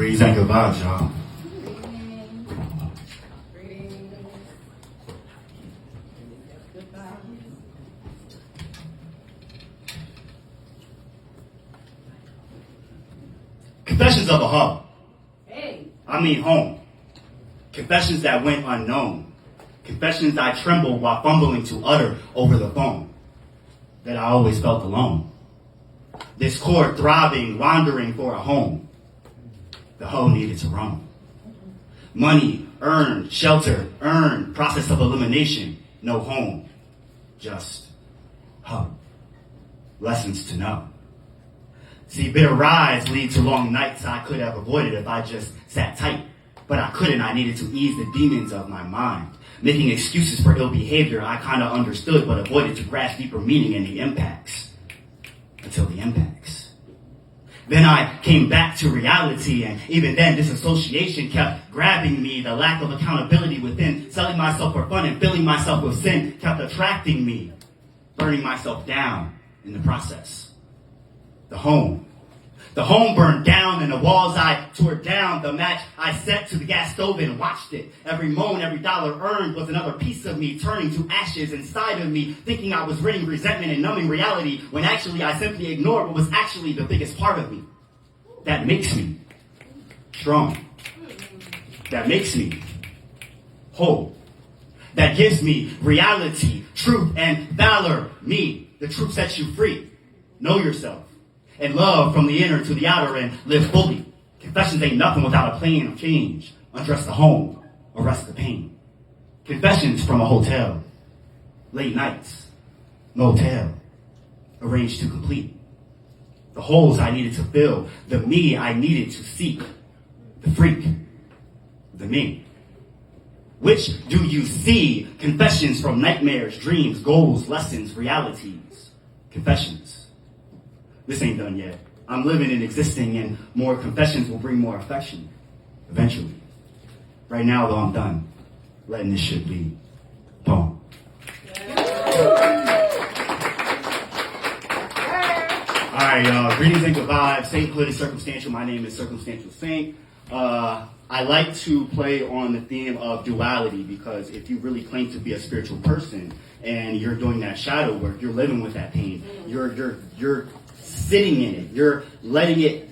Greetings and good vibes, y'all. Confessions of a hub. Hey. I mean home. Confessions that went unknown. Confessions I trembled while fumbling to utter over the phone. That I always felt alone. This cord throbbing, wandering for a home. The hoe needed to roam. Money, earned, shelter, earned, process of elimination. No home, just hub. Lessons to know. See, bitter rides lead to long nights I could have avoided if I just sat tight. But I couldn't. I needed to ease the demons of my mind. Making excuses for ill behavior I kind of understood but avoided to grasp deeper meaning in the impacts. Until the impacts. Then I came back to reality, and even then disassociation kept grabbing me. The lack of accountability within, selling myself for fun and filling myself with sin kept attracting me, burning myself down in the process. The home burned down and the walls I tore down. The match I set to the gas stove and watched it. Every moan, every dollar earned was another piece of me turning to ashes inside of me, thinking I was ridding resentment and numbing reality when actually I simply ignored what was actually the biggest part of me. That makes me strong. That makes me whole. That gives me reality, truth, and valor. Me, the truth sets you free. Know yourself. And love from the inner to the outer and live fully. Confessions ain't nothing without a plan of change. Undress the home, arrest the pain. Confessions from a hotel. Late nights, motel. Arranged to complete. The holes I needed to fill. The me I needed to seek. The freak. The me. Which do you see? Confessions from nightmares, dreams, goals, lessons, realities. Confessions. This ain't done yet. I'm living and existing, and more confessions will bring more affection. Eventually. Right now, though, I'm done. Letting this shit be. Poem. Alright, y'all. Greetings and good vibes. Sainthood is circumstantial. My name is Circumstantial Saint. I like to play on the theme of duality because if you really claim to be a spiritual person and you're doing that shadow work, you're living with that pain. You're sitting in it. You're letting it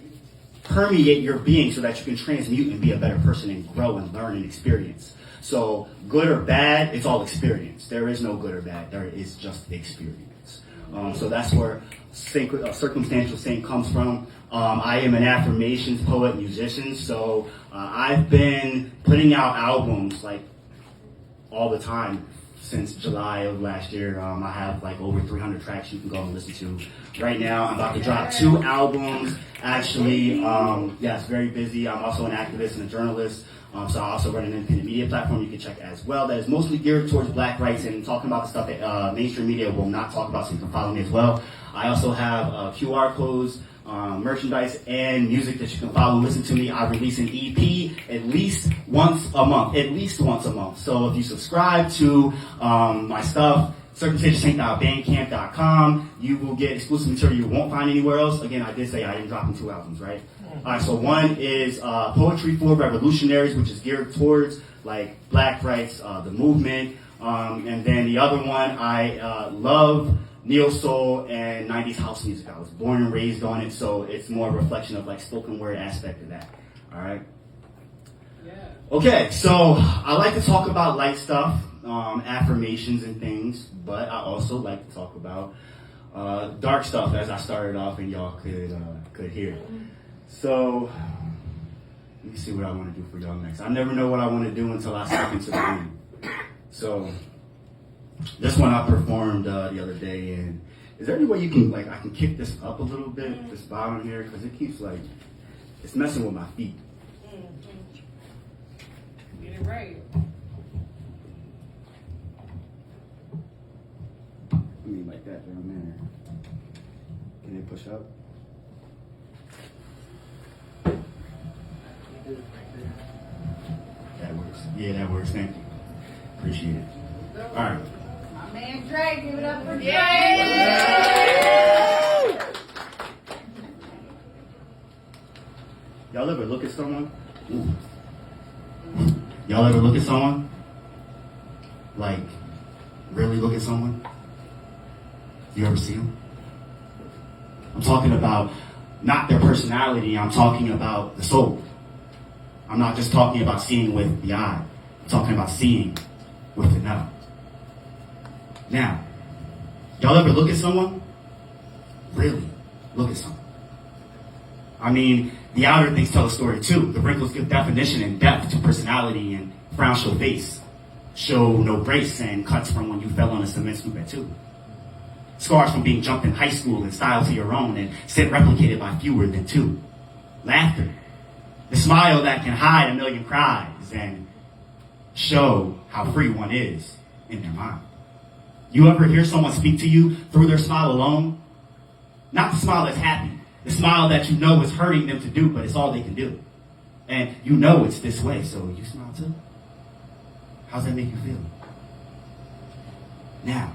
permeate your being so that you can transmute and be a better person and grow and learn and experience. So good or bad, it's all experience. There is no good or bad. There is just experience. So that's where Circumstantial Saint comes from. I am an affirmations poet, musician, so I've been putting out albums like all the time since July of last year. I have like over 300 tracks you can go and listen to. Right now, I'm about to drop 2 albums. Actually, it's very busy. I'm also an activist and a journalist. So I also run an independent media platform you can check as well that is mostly geared towards black rights and talking about the stuff that mainstream media will not talk about, so you can follow me as well. I also have QR codes, merchandise, and music that you can follow. Listen to me. I release an EP at least once a month. So if you subscribe to my stuff, circumstantialsaint.bandcamp.com, you will get exclusive material you won't find anywhere else. Again, I did say I didn't drop in 2 albums, right? Alright, so one is Poetry for Revolutionaries, which is geared towards like black rights, the movement. And then the other one, I love neo soul and 90s house music. I was born and raised on it, so it's more a reflection of like spoken word aspect of that. Alright? Yeah. Okay, so I like to talk about light stuff, affirmations and things, but I also like to talk about dark stuff as I started off and y'all could hear. So let me see what I want to do for y'all next. I never know what I want to do until I step into the room. So this one I performed the other day, and is there any way you can I can kick this up a little bit, this bottom here, because it keeps it's messing with my feet. Get it right. I mean like that down there. Can it push up? That works. Yeah, that works. Thank you. Appreciate it. All right. My man Dre, give it up for Dre. Y'all ever look at someone? Ooh. Y'all ever look at someone? Like, really look at someone? You ever see them? I'm talking about not their personality, I'm talking about the soul. I'm not just talking about seeing with the eye. I'm talking about seeing with the now. Now, y'all ever look at someone? Really look at someone. I mean, the outer things tell a story too. The wrinkles give definition and depth to personality, and frowns show face. Show no grace and cuts from when you fell on a cement stoop at 2. Scars from being jumped in high school and style to your own and sit replicated by fewer than 2. Laughter. The smile that can hide a million cries and show how free one is in their mind. You ever hear someone speak to you through their smile alone? Not the smile that's happy. The smile that you know is hurting them to do, but it's all they can do. And you know it's this way, so you smile too? How's that make you feel? Now,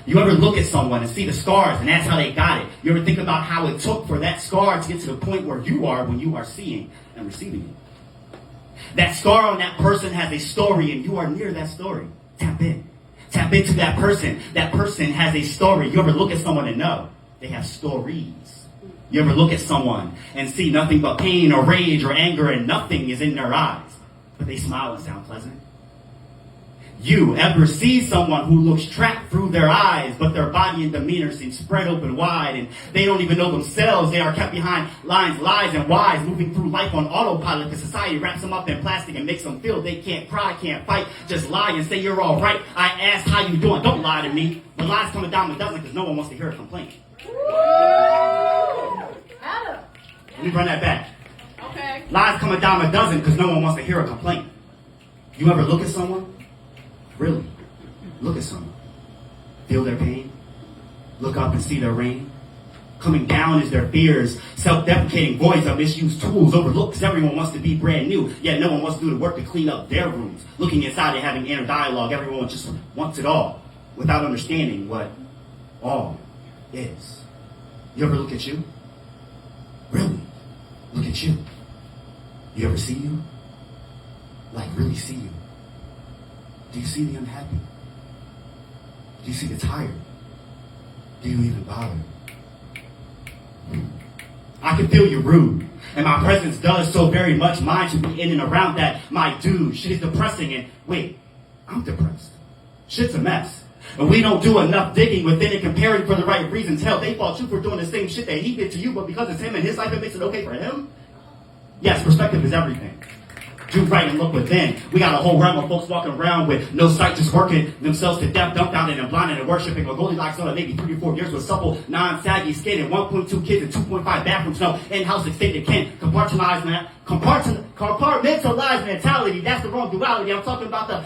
you ever look at someone and see the scars and that's how they got it? You ever think about how it took for that scar to get to the point where you are when you are seeing and receiving it? That scar on that person has a story and you are near that story. Tap in. Tap into that person. That person has a story. You ever look at someone and know they have stories? You ever look at someone and see nothing but pain or rage or anger and nothing is in their eyes, but they smile and sound pleasant? You ever see someone who looks trapped through their eyes, but their body and demeanor seem spread open wide, and they don't even know themselves? They are kept behind lines, lies, and whys, moving through life on autopilot because society wraps them up in plastic and makes them feel they can't cry, can't fight, just lie and say you're all right. I asked how you doing. Don't lie to me. The lies coming down a dozen because no one wants to hear a complaint. Let me run that back. Okay. Lies come a dime a dozen because no one wants to hear a complaint. You ever look at someone? Really look at someone. Feel their pain. Look up and see their rain. Coming down is their fears. Self-deprecating voids of misused tools. Overlooked because everyone wants to be brand new. Yet no one wants to do the work to clean up their rooms. Looking inside and having inner dialogue. Everyone just wants it all without understanding what all is. You ever look at you? Really look at you. You ever see you? Like really see you. Do you see the unhappy? Do you see the tired? Do you even bother? I can feel you rude, and my presence does so very much mind to be in and around that. My dude, shit is depressing, and wait, I'm depressed. Shit's a mess. And we don't do enough digging within and comparing for the right reasons. Hell, they fault you for doing the same shit that he did to you, but because it's him and his life, it makes it okay for him? Yes, perspective is everything. Do right and look within. We got a whole realm of folks walking around with no sight, just working themselves to death, dumped out and blinded and worshiping a Goldilocks on maybe 3 or 4 years with supple, non-saggy skin and 1.2 kids and 2.5 bathrooms. No in-house extended kin. Compartmentalized mentality. That's the wrong duality. I'm talking about the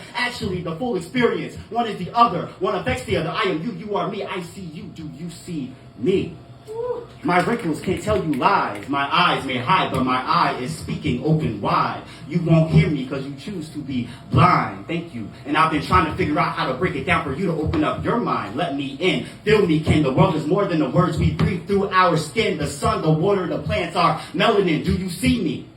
full experience. One is the other. One affects the other. I am you, you are me. I see you. Do you see me? My wrinkles can't tell you lies. My eyes may hide, but my eye is speaking open wide. You won't hear me because you choose to be blind. Thank you. And I've been trying to figure out how to break it down for you to open up your mind. Let me in. Feel me, Ken. The world is more than the words we breathe through our skin. The sun, the water, the plants are melanin. Do you see me?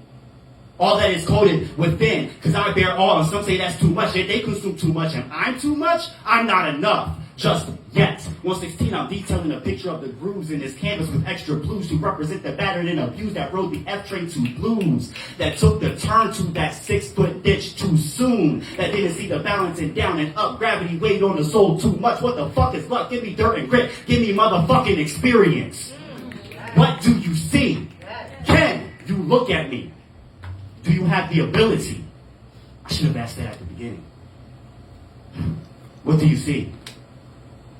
All that is coded within. Because I bear all, and some say that's too much. Yet they consume too much, and I'm too much? I'm not enough. Just yet. 116, I'm detailing a picture of the grooves in this canvas with extra blues to represent the battered and abused that rode the F train to blues. That took the turn to that 6-foot ditch too soon. That didn't see the balancing down and up. Gravity weighed on the soul too much. What the fuck is luck? Give me dirt and grit. Give me motherfucking experience. What do you see? Can you look at me? Do you have the ability? I should have asked that at the beginning. What do you see?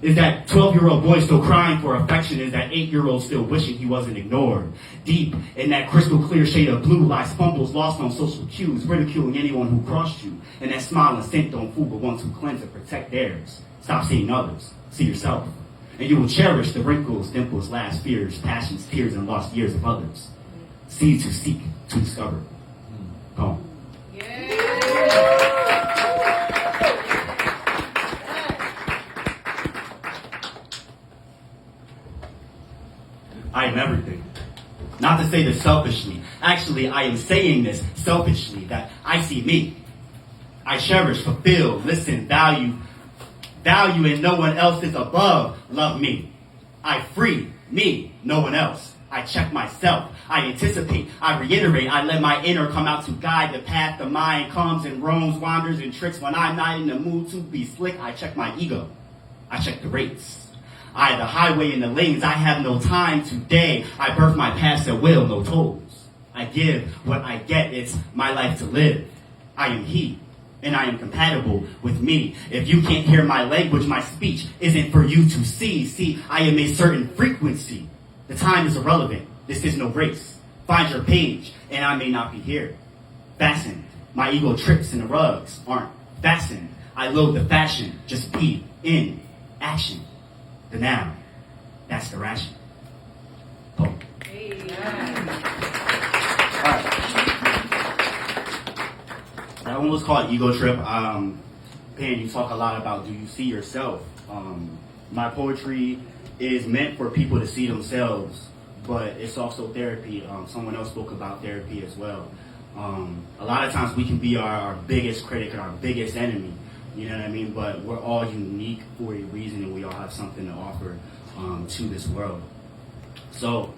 Is that 12-year-old boy still crying for affection? Is that 8-year-old still wishing he wasn't ignored? Deep in that crystal clear shade of blue lies fumbles lost on social cues, ridiculing anyone who crossed you. And that smile and scent don't fool but ones who cleanse and protect theirs. Stop seeing others. See yourself. And you will cherish the wrinkles, dimples, last fears, passions, tears, and lost years of others. See to seek, to discover. Poem. I am everything. Not to say this selfishly. Actually, I am saying this selfishly, that I see me. I cherish, fulfill, listen, value, and no one else is above. Love me. I free me, no one else. I check myself. I anticipate. I reiterate. I let my inner come out to guide the path. The mind comes and roams, wanders and tricks. When I'm not in the mood to be slick, I check my ego. I check the rates. I, the highway and the lanes. I have no time today. I birth my past at will, no tolls. I give what I get. It's my life to live. I am he. And I am compatible with me. If you can't hear my language, my speech isn't for you to see. See, I am a certain frequency. The time is irrelevant. This is no race. Find your page, and I may not be here. Fastened. My ego trips and the rugs aren't fastened. I load the fashion. Just be in action. The now. That's the ration. Oh. Hey, That one was called Ego Trip. Pan, you talk a lot about, do you see yourself? My poetry is meant for people to see themselves, but it's also therapy. Someone else spoke about therapy as well. A lot of times we can be our biggest critic and our biggest enemy, you know what I mean? But we're all unique for a reason, and we all have something to offer to this world. So,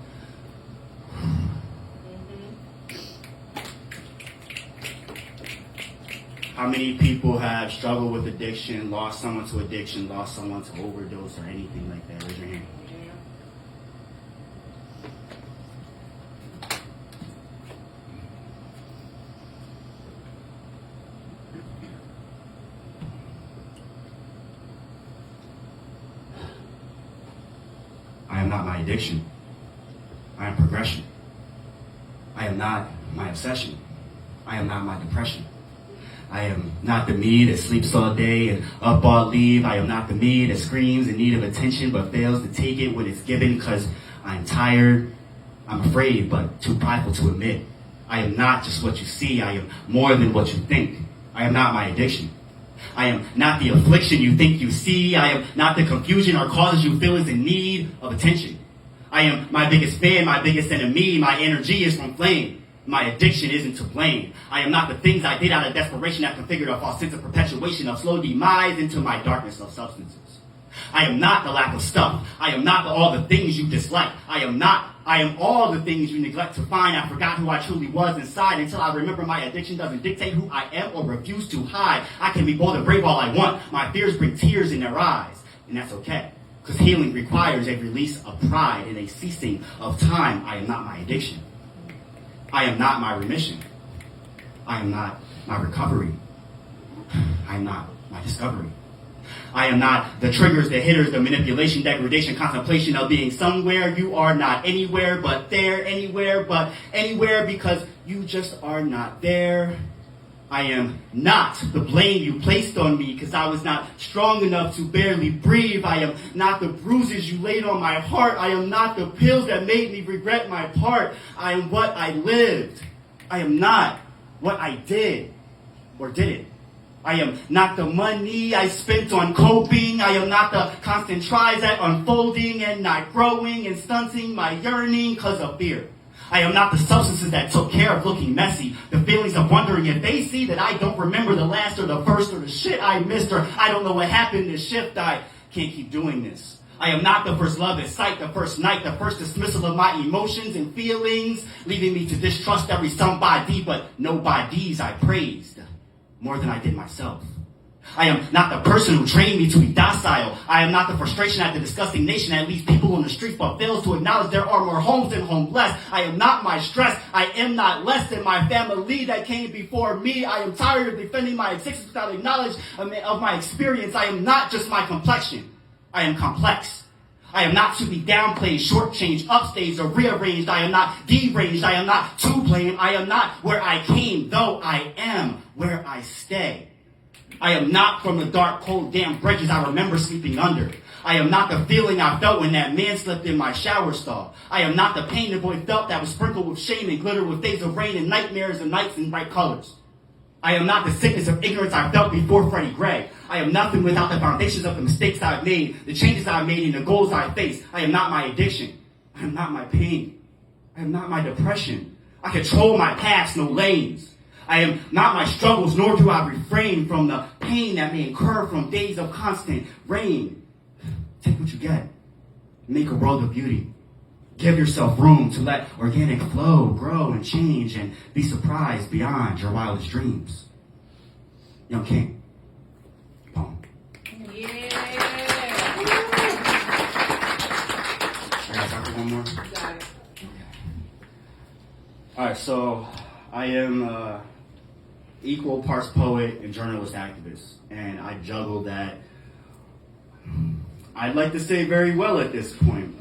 how many people have struggled with addiction, lost someone to addiction, lost someone to overdose or anything like that? Raise your hand. I am not my addiction. I am progression. I am not my obsession. I am not my depression. I am not the me that sleeps all day and up all leave. I am not the me that screams in need of attention but fails to take it when it's given because I'm tired, I'm afraid, but too prideful to admit. I am not just what you see. I am more than what you think. I am not my addiction. I am not the affliction you think you see. I am not the confusion or causes you feel is in need of attention. I am my biggest fan, my biggest enemy. My energy is from flame. My addiction isn't to blame. I am not the things I did out of desperation that configured a false sense of perpetuation of slow demise into my darkness of substances. I am not the lack of stuff. I am not all the things you dislike. I am all the things you neglect to find. I forgot who I truly was inside until I remember my addiction doesn't dictate who I am or refuse to hide. I can be bold and brave all I want. My fears bring tears in their eyes, and that's okay. Because healing requires a release of pride and a ceasing of time. I am not my addiction. I am not my remission. I am not my recovery. I am not my discovery. I am not the triggers, the hitters, the manipulation, degradation, contemplation of being somewhere. You are not anywhere but there, anywhere but anywhere because you just are not there. I am not the blame you placed on me because I was not strong enough to barely breathe. I am not the bruises you laid on my heart. I am not the pills that made me regret my part. I am what I lived. I am not what I did or didn't. I am not the money I spent on coping. I am not the constant tries at unfolding and not growing and stunting my yearning because of fear. I am not the substances that took care of looking messy. The feelings of wondering if they see that I don't remember the last or the first or the shit I missed or I don't know what happened this shift. I can't keep doing this. I am not the first love at sight, the first night, the first dismissal of my emotions and feelings, leaving me to distrust every somebody but nobodies I praised more than I did myself. I am not the person who trained me to be docile. I am not the frustration at the disgusting nation that leaves people on the streets but fails to acknowledge there are more homes than homeless. I am not my stress. I am not less than my family that came before me. I am tired of defending my existence without knowledge of my experience. I am not just my complexion. I am complex. I am not to be downplayed, shortchanged, upstaged, or rearranged. I am not deranged. I am not to blame. I am not where I came, though I am where I stay. I am not from the dark, cold, damp bridges I remember sleeping under. I am not the feeling I felt when that man slept in my shower stall. I am not the pain the boy felt that was sprinkled with shame and glitter with days of rain and nightmares and nights in bright colors. I am not the sickness of ignorance I felt before Freddie Gray. I am nothing without the foundations of the mistakes I've made, the changes I've made, and the goals I face. I am not my addiction. I am not my pain. I am not my depression. I control my past, no lanes. I am not my struggles, nor do I refrain from the pain that may incur from days of constant rain. Take what you get. Make a world of beauty. Give yourself room to let organic flow grow and change and be surprised beyond your wildest dreams. Young King. Poem. Yeah. I got time for one more? Got it. Alright, so I am equal parts poet and journalist activist, and I juggle that, I'd like to say, very well at this point.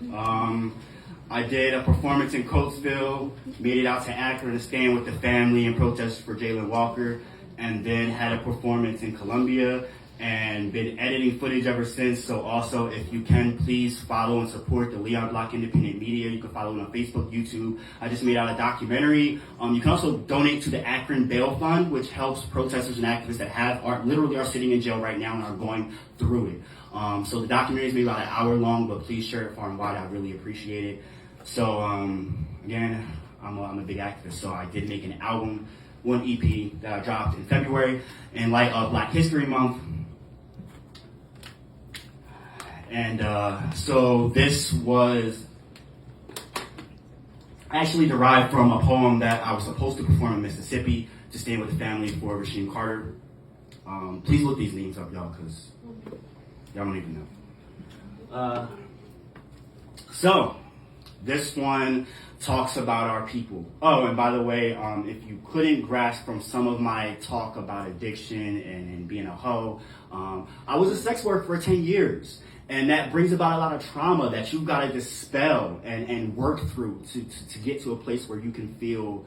I did a performance in Coatesville, made it out to Akron to stand with the family and protest for Jalen Walker, and then had a performance in Columbia, and been editing footage ever since. So also, if you can, please follow and support the Leon Block Independent Media. You can follow it on Facebook, YouTube. I just made out a documentary. You can also donate to the Akron Bail Fund, which helps protesters and activists that literally are sitting in jail right now and are going through it. So the documentary is maybe about an hour long, but please share it far and wide. I really appreciate it. So again, I'm a big activist. So I did make an album, one EP that I dropped in February in light of Black History Month. And so this was actually derived from a poem that I was supposed to perform in Mississippi to stand with the family for Rasheem Carter. Please look these names up, y'all, because y'all don't even know. So this one talks about our people. Oh, and by the way, if you couldn't grasp from some of my talk about addiction and being a hoe, I was a sex worker for 10 years. And that brings about a lot of trauma that you've got to dispel and work through to get to a place where you can feel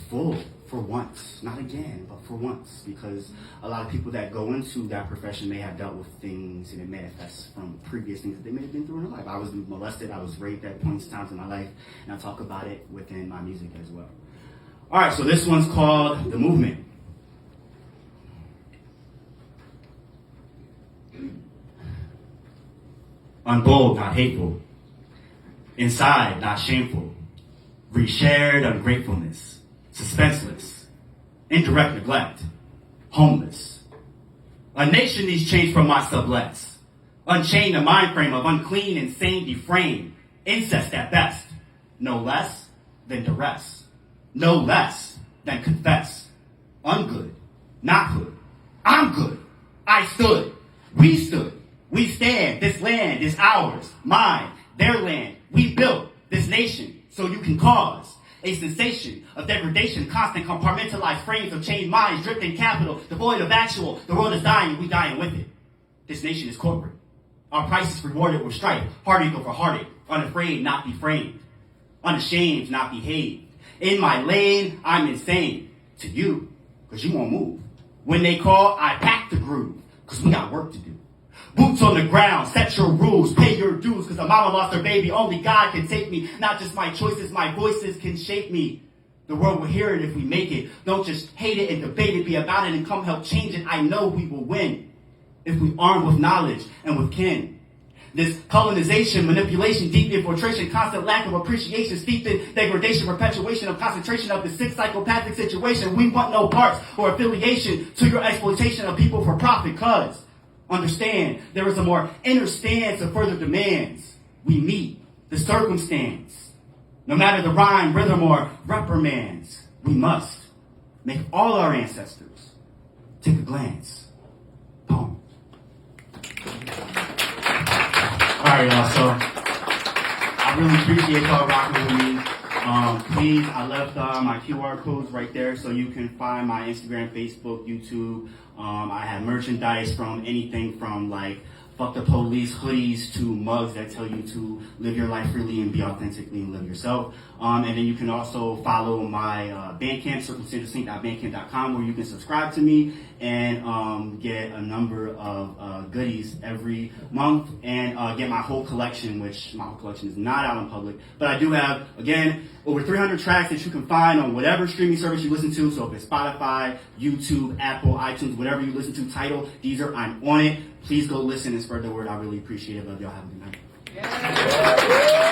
full for once. Not again, but for once. Because a lot of people that go into that profession may have dealt with things and it manifests from previous things that they may have been through in their life. I was molested, I was raped at points in times in my life, and I talk about it within my music as well. All right, so this one's called The Movement. Unbold, not hateful. Inside, not shameful. Reshared ungratefulness. Suspenseless. Indirect neglect. Homeless. A nation needs change from my sublets. Unchain the mind frame of unclean, insane, deframed. Incest at best. No less than duress. No less than confess. Ungood. Not hood. I'm good. I stood. We stood. We stand. This land is ours, mine, their land. We built this nation so you can cause a sensation of degradation, constant compartmentalized frames of chained minds, drifting capital, devoid of actual. The world is dying, we dying with it. This nation is corporate. Our price is rewarded with strife, heartache over heartache, unafraid, not be framed, unashamed, not behaved. In my lane, I'm insane. To you, because you won't move. When they call, I pack the groove, because we got work to do. Boots on the ground, set your rules, pay your dues, because a mama lost her baby, only God can take me. Not just my choices, my voices can shape me. The world will hear it if we make it. Don't just hate it and debate it, be about it and come help change it. I know we will win if we arm with knowledge and with kin. This colonization, manipulation, deep infiltration, constant lack of appreciation, steeped in degradation, perpetuation of concentration of the sick psychopathic situation. We want no parts or affiliation to your exploitation of people for profit, cause understand, there is a more inner stance of further demands. We meet the circumstance. No matter the rhyme, rhythm, or reprimands, we must make all our ancestors take a glance. Poem. All right, y'all, so I really appreciate y'all rocking with me. Please, I left my QR codes right there so you can find my Instagram, Facebook, YouTube. I have merchandise from anything from like fuck the police hoodies to mugs that tell you to live your life freely and be authentically and live yourself. And then you can also follow my Bandcamp, circumstantialsync.bandcamp.com, where you can subscribe to me and get a number of goodies every month and get my whole collection, which my whole collection is not out in public. But I do have, again, over 300 tracks that you can find on whatever streaming service you listen to. So if it's Spotify, YouTube, Apple, iTunes, whatever you listen to, Tidal, Deezer, I'm on it. Please go listen and spread the word. I really appreciate it. Love y'all. Have a good night. Yeah.